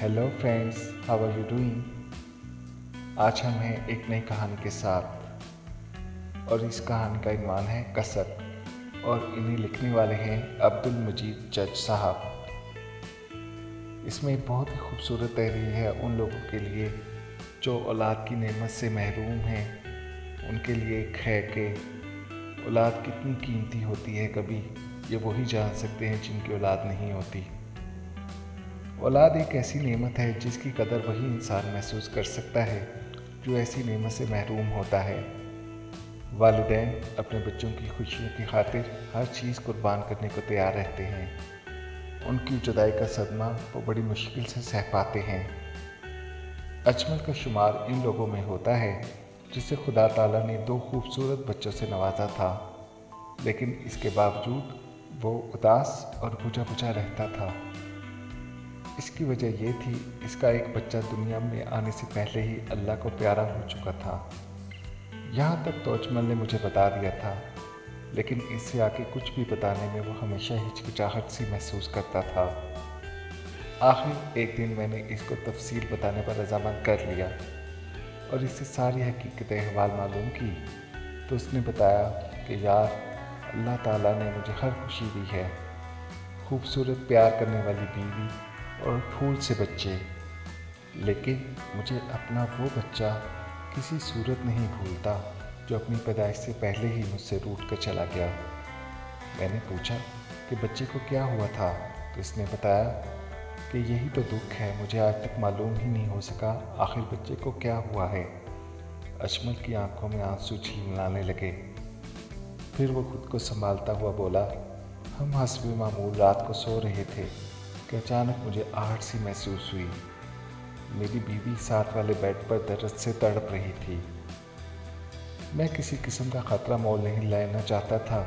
Hello friends, how are you doing. आज हम हैं एक नई कहानी के साथ और इस कहानी का इनवान है कसक और इन्हें लिखने वाले हैं अब्दुल मजीद जज साहब। इसमें बहुत ही खूबसूरत तहरीर है उन लोगों के लिए जो औलाद की नेमत से महरूम हैं। उनके लिए एक है कि औलाद कितनी कीमती होती है, कभी ये वही जान सकते हैं जिनकी औलाद नहीं होती। औलाद एक ऐसी नेमत है जिसकी कदर वही इंसान महसूस कर सकता है जो ऐसी नेमत से महरूम होता है। वालिदैन अपने बच्चों की खुशियों की खातिर हर चीज़ कुर्बान करने को तैयार रहते हैं। उनकी जुदाई का सदमा वो बड़ी मुश्किल से सह पाते हैं। अजमल का शुमार इन लोगों में होता है जिसे खुदा ताला ने दो खूबसूरत बच्चों से नवाजा था, लेकिन इसके बावजूद वो उदास और बुझा बुझा रहता था। इसकी वजह ये थी, इसका एक बच्चा दुनिया में आने से पहले ही अल्लाह को प्यारा हो चुका था। यहाँ तक तो अजमल ने मुझे बता दिया था, लेकिन इससे आगे कुछ भी बताने में वो हमेशा हिचकिचाहट सी महसूस करता था। आखिर एक दिन मैंने इसको तफसील बताने पर रजामंद कर लिया और इससे सारी हकीकत अहवाल मालूम की, तो उसने बताया कि यार, अल्लाह ताला ने मुझे हर खुशी दी है, खूबसूरत प्यार करने वाली बीवी और फूल से बच्चे, लेकिन मुझे अपना वो बच्चा किसी सूरत नहीं भूलता जो अपनी पैदाइश से पहले ही मुझसे रूठ कर चला गया। मैंने पूछा कि बच्चे को क्या हुआ था, तो इसने बताया कि यही तो दुख है, मुझे आज तक मालूम ही नहीं हो सका आखिर बच्चे को क्या हुआ है। अजमल की आंखों में आंसू झिलमिलाने लगे। फिर वो खुद को संभालता हुआ बोला, हम हस्बे मामूल रात को सो रहे थे कि अचानक मुझे आहट सी महसूस हुई। मेरी बीवी साथ वाले बेड पर दर्द से तड़प रही थी। मैं किसी किस्म का ख़तरा मोल नहीं लेना चाहता था,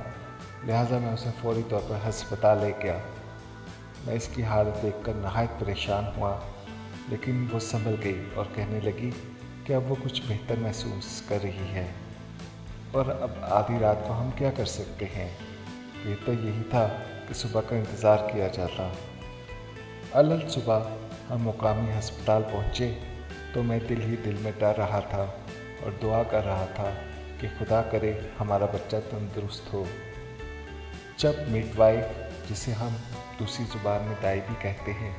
लिहाजा मैं उसे फौरी तौर पर अस्पताल ले गया। मैं इसकी हालत देखकर नहायत परेशान हुआ, लेकिन वो संभल गई और कहने लगी कि अब वो कुछ बेहतर महसूस कर रही है और अब आधी रात को हम क्या कर सकते हैं। बेहतर यही था कि सुबह का इंतज़ार किया जाता। अलग सुबह हम मुकामी अस्पताल पहुँचे तो मैं दिल ही दिल में डर रहा था और दुआ कर रहा था कि खुदा करे हमारा बच्चा तंदुरुस्त हो। जब मिडवाइफ, जिसे हम दूसरी ज़ुबान में दाई भी कहते हैं,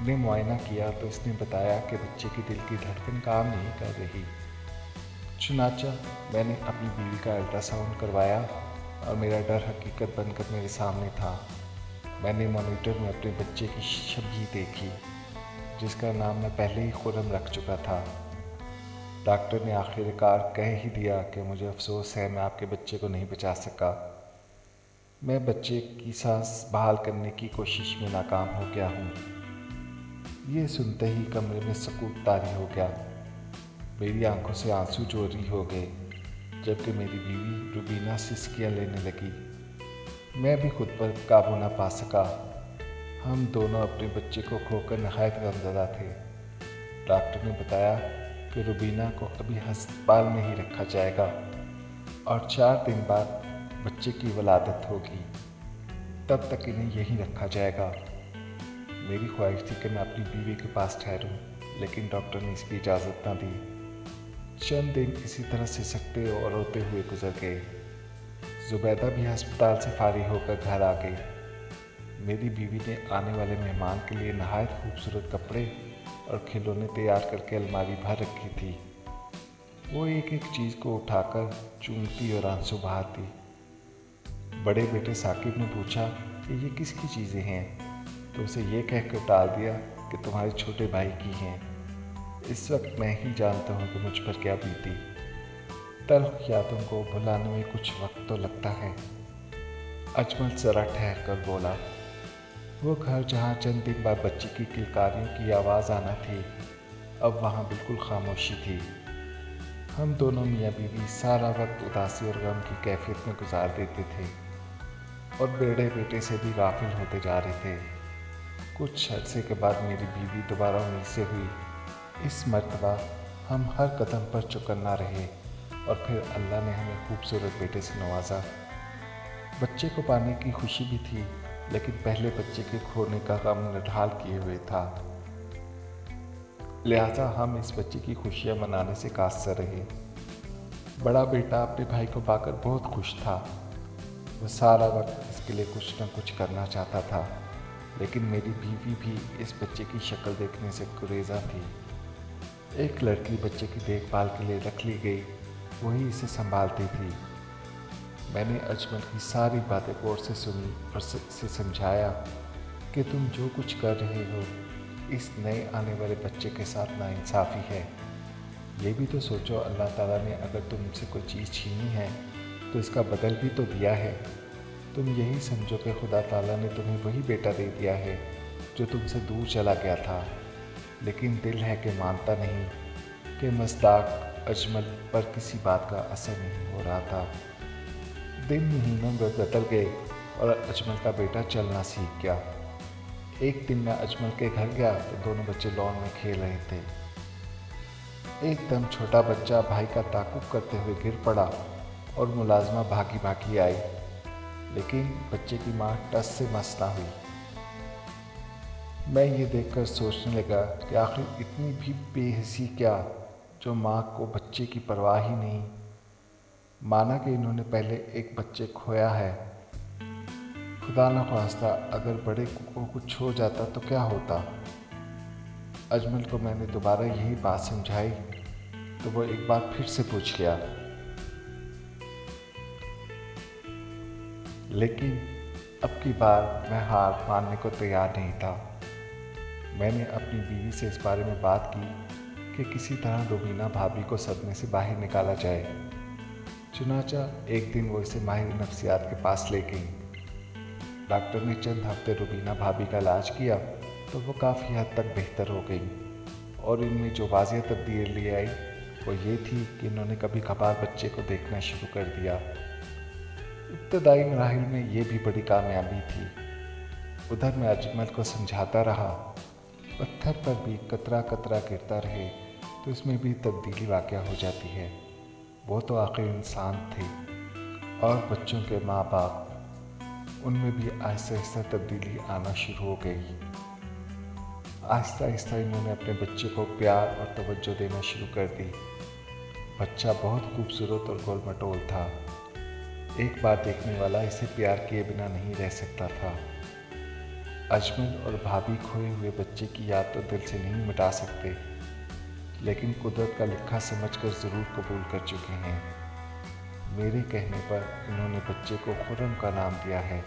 ने मुआयना किया तो इसने बताया कि बच्चे की दिल की धड़कन काम नहीं कर रही। चुनाचा मैंने अपनी बीवी का अल्ट्रासाउंड करवाया और मेरा डर हकीकत बनकर मेरे सामने था। मैंने मॉनिटर में अपने बच्चे की छवि देखी, जिसका नाम मैं पहले ही खुर्रम रख चुका था। डॉक्टर ने आखिरकार कह ही दिया कि मुझे अफसोस है, मैं आपके बच्चे को नहीं बचा सका। मैं बच्चे की सांस बहाल करने की कोशिश में नाकाम हो गया हूँ। ये सुनते ही कमरे में सकूत तारी हो गया। मेरी आंखों से आंसू चोरी हो गए, जबकि मेरी बीवी रुबीना सिसकियाँ लेने लगी। मैं भी खुद पर काबू ना पा सका। हम दोनों अपने बच्चे को खोकर नहायत गमज़दा थे। डॉक्टर ने बताया कि रुबीना को अभी अस्पताल में ही रखा जाएगा और 4 दिन बाद बच्चे की वलादत होगी, तब तक इन्हें यहीं रखा जाएगा। मेरी ख्वाहिश थी कि मैं अपनी बीवी के पास ठहरूं, लेकिन डॉक्टर ने इसकी इजाज़त ना दी। चंद दिन इसी तरह सिसकते और रोते हुए गुजर गए। जुबैदा भी अस्पताल से फारिग होकर घर आ गई। मेरी बीवी ने आने वाले मेहमान के लिए नहायत खूबसूरत कपड़े और खिलौने तैयार करके अलमारी भर रखी थी। वो एक एक चीज़ को उठाकर चूमती और आंसू बहाती। बड़े बेटे साकिब ने पूछा कि ये किसकी चीज़ें हैं, तो उसे ये कहकर टाल दिया कि तुम्हारे छोटे भाई की हैं। इस वक्त मैं ही जानता हूँ कि मुझ पर क्या बीती। तल्ख यादों को भुलाने में कुछ वक्त तो लगता है। अजमल ज़रा ठहर कर बोला, वो घर जहाँ चंद दिन बाद बच्ची की किलकारियों की आवाज़ आना थी, अब वहाँ बिल्कुल खामोशी थी। हम दोनों मियाँ बीवी सारा वक्त उदासी और गम की कैफियत में गुजार देते थे और बड़े बेटे से भी गाफिल होते जा रहे थे। कुछ अरसे के बाद मेरी बीवी दोबारा उम्मीद से हुई। इस मर्तबा हम हर कदम पर चौकन्ना रहे और फिर अल्लाह ने हमें खूबसूरत बेटे से नवाजा। बच्चे को पाने की खुशी भी थी, लेकिन पहले बच्चे के खोने का गम निढाल किए हुए था। लिहाजा हम इस बच्चे की खुशियाँ मनाने से कासर रहे। बड़ा बेटा अपने भाई को पाकर बहुत खुश था। वो सारा वक्त इसके लिए कुछ न कुछ करना चाहता था, लेकिन मेरी बीवी भी इस बच्चे की शक्ल देखने से गुरेज़ा थी। एक लड़की बच्चे की देखभाल के लिए रख ली गई, वही इसे संभालती थी। मैंने अजमल की सारी बातें गौर से सुनी और इसे समझाया कि तुम जो कुछ कर रहे हो इस नए आने वाले बच्चे के साथ नाइंसाफ़ी है। ये भी तो सोचो, अल्लाह ताला ने अगर तुमसे कोई चीज़ छीनी है तो इसका बदल भी तो दिया है। तुम यही समझो कि खुदा ताला ने तुम्हें वही बेटा दे दिया है जो तुमसे दूर चला गया था, लेकिन दिल है कि मानता नहीं कि मज़दाक अजमल पर किसी बात का असर नहीं हो रहा था। दिन महीनों में बदल गए और अजमल का बेटा चलना सीख गया। एक दिन मैं अजमल के घर गया तो दोनों बच्चे लॉन में खेल रहे थे। एकदम छोटा बच्चा भाई का ताक़ुब करते हुए गिर पड़ा और मुलाजमा भागी भागी आई, लेकिन बच्चे की माँ टस से मस ना हुई। मैं ये देखकर सोचने लगा कि आखिर इतनी भी बेहसी क्या जो माँ को बच्चे की परवाह ही नहीं। माना कि इन्होंने पहले एक बच्चे खोया है, खुदा न ख्वास्ता अगर बड़े को कुछ हो जाता तो क्या होता। अजमल को मैंने दोबारा यही बात समझाई तो वो एक बार फिर से पूछ लिया, लेकिन अब की बार मैं हार मानने को तैयार नहीं था। मैंने अपनी बीवी से इस बारे में बात की कि किसी तरह रुबीना भाभी को सदमे से बाहर निकाला जाए। चुनाचा एक दिन वो इसे माहिर नफ्सियात के पास ले गई। डॉक्टर ने चंद हफ्ते रुबीना भाभी का इलाज किया तो वो काफ़ी हद तक बेहतर हो गई, और इनमें जो वाज़ेह तब्दीली आई वो ये थी कि इन्होंने कभी कभार बच्चे को देखना शुरू कर दिया। इब्तदाई मराहिल में ये भी बड़ी कामयाबी थी। उधर मैं अजमल को समझाता रहा, पत्थर पर भी कतरा कतरा गिरता रहे तो इसमें भी तब्दीली वाक़या हो जाती है। वो तो आखिर इंसान थे, और बच्चों के माँ बाप, उनमें भी आहिस्ता आहिस्ता तब्दीली आना शुरू हो गई। आहिस्ता आहिस्ता इन्होंने अपने बच्चे को प्यार और तवज्जो देना शुरू कर दी। बच्चा बहुत खूबसूरत और गोल मटोल था। एक बार देखने वाला इसे प्यार किए बिना नहीं रह सकता था। अजमल और भाभी खोए हुए बच्चे की याद तो दिल से नहीं मिटा सकते, लेकिन कुदरत का लिखा समझकर ज़रूर कबूल कर चुके हैं। मेरे कहने पर इन्होंने बच्चे को खुर्रम का नाम दिया है।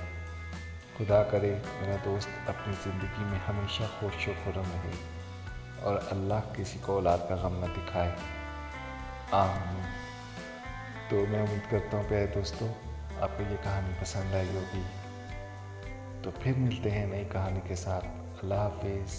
खुदा करे मेरा दोस्त अपनी ज़िंदगी में हमेशा खुश व खुर्रम रहे और अल्लाह किसी को औलाद का गम न दिखाए। आमीन। तो मैं उम्मीद करता हूँ प्यारे दोस्तों, आपको ये कहानी पसंद आई होगी। तो फिर मिलते हैं नई कहानी के साथ। अल्लाह हाफिज़।